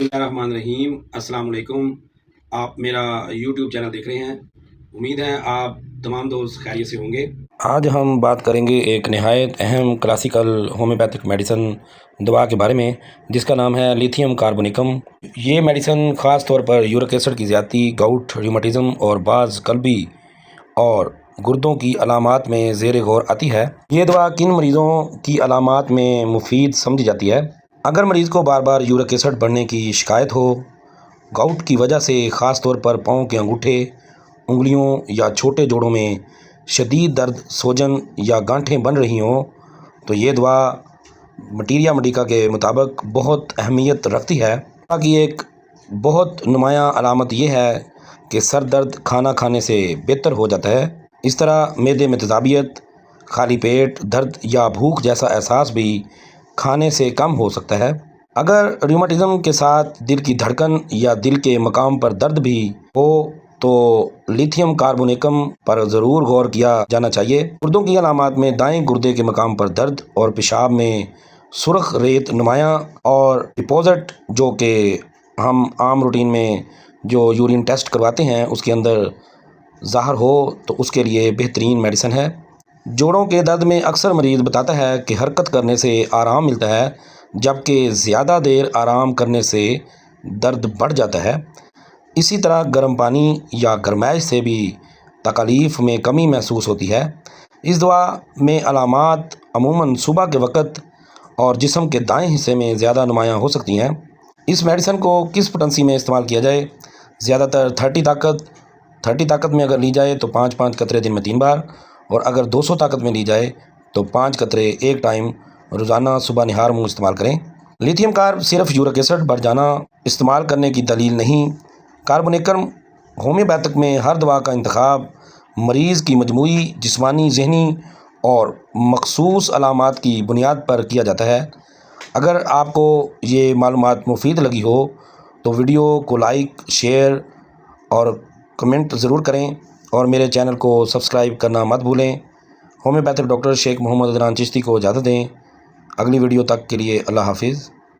बिस्मिल्लाहिर्रहमानिर्रहीम। अस्सलाम वालेकुम। आप मेरा यूट्यूब चैनल देख रहे हैं। उम्मीद है आप तमाम दोस्त खैरियत से होंगे। आज हम बात करेंगे एक नहायत अहम क्लासिकल होम्योपैथिक मेडिसन दवा के बारे में, जिसका नाम है लिथियम कार्बोनिकम। ये मेडिसन ख़ास तौर पर यूरिक एसिड की ज़्यादती, गाउट, रूमेटिज़म और बाज़ कल्बी और गुर्दों की अलामात में ज़ेर गौर आती है। ये दवा किन मरीज़ों की अलामात में मुफीद समझी जाती है? अगर मरीज़ को बार बार यूरिक एसिड बढ़ने की शिकायत हो, गाउट की वजह से ख़ास तौर पर पाँव के अंगूठे, उंगलियों या छोटे जोड़ों में शदीद दर्द, सोजन या गांठें बन रही हों, तो ये दवा मटीरिया मेडिका के मुताबिक बहुत अहमियत रखती है। कि एक बहुत नुमायाँ अलामत ये है कि सर दर्द खाना खाने से बेहतर हो जाता है। इस तरह मैदे में तेज़ाबियत, खाली पेट, दर्द या भूख जैसा एहसास भी खाने से कम हो सकता है। अगर रूमेटिज़म के साथ दिल की धड़कन या दिल के मकाम पर दर्द भी हो तो लिथियम कार्बोनिकम पर ज़रूर गौर किया जाना चाहिए। गुर्दों की अलामात में दाएं गुर्दे के मकाम पर दर्द और पेशाब में सुर्ख रेत नुमायाँ और डिपॉजिट, जो कि हम आम रूटीन में जो यूरिन टेस्ट करवाते हैं उसके अंदर ज़ाहिर हो, तो उसके लिए बेहतरीन मेडिसिन है। जोड़ों के दर्द में अक्सर मरीज़ बताता है कि हरकत करने से आराम मिलता है, जबकि ज़्यादा देर आराम करने से दर्द बढ़ जाता है। इसी तरह गर्म पानी या गर्माइश से भी तकलीफ़ में कमी महसूस होती है। इस दवा में अलामात अमूमन सुबह के वक़्त और जिस्म के दाएं हिस्से में ज़्यादा नुमायाँ हो सकती हैं। इस मेडिसिन को किस पोटेंसी में इस्तेमाल किया जाए? ज़्यादातर 30 ताकत में अगर ली जाए तो 5-5 कतरे दिन में 3 बार, और अगर 200 ताकत में ली जाए तो 5 कतरे एक टाइम रोज़ाना सुबह निहार मुँह इस्तेमाल करें। लिथियम कार्ब सिर्फ यूरिक एसिड बढ़ जाना इस्तेमाल करने की दलील नहीं। कार्बोनिकम होम्योपैथिक में हर दवा का इंतखाब मरीज़ की मजमूई जिस्मानी, ज़हनी और मखसूस अलामात की बुनियाद पर किया जाता है। अगर आपको ये मालूमात मुफीद लगी हो तो वीडियो को लाइक, शेयर और कमेंट ज़रूर करें, और मेरे चैनल को सब्सक्राइब करना मत भूलें। होम्योपैथिक डॉक्टर शेख मोहम्मद अदनान चिश्ती को इजाज़त दें। अगली वीडियो तक के लिए अल्लाह हाफिज़।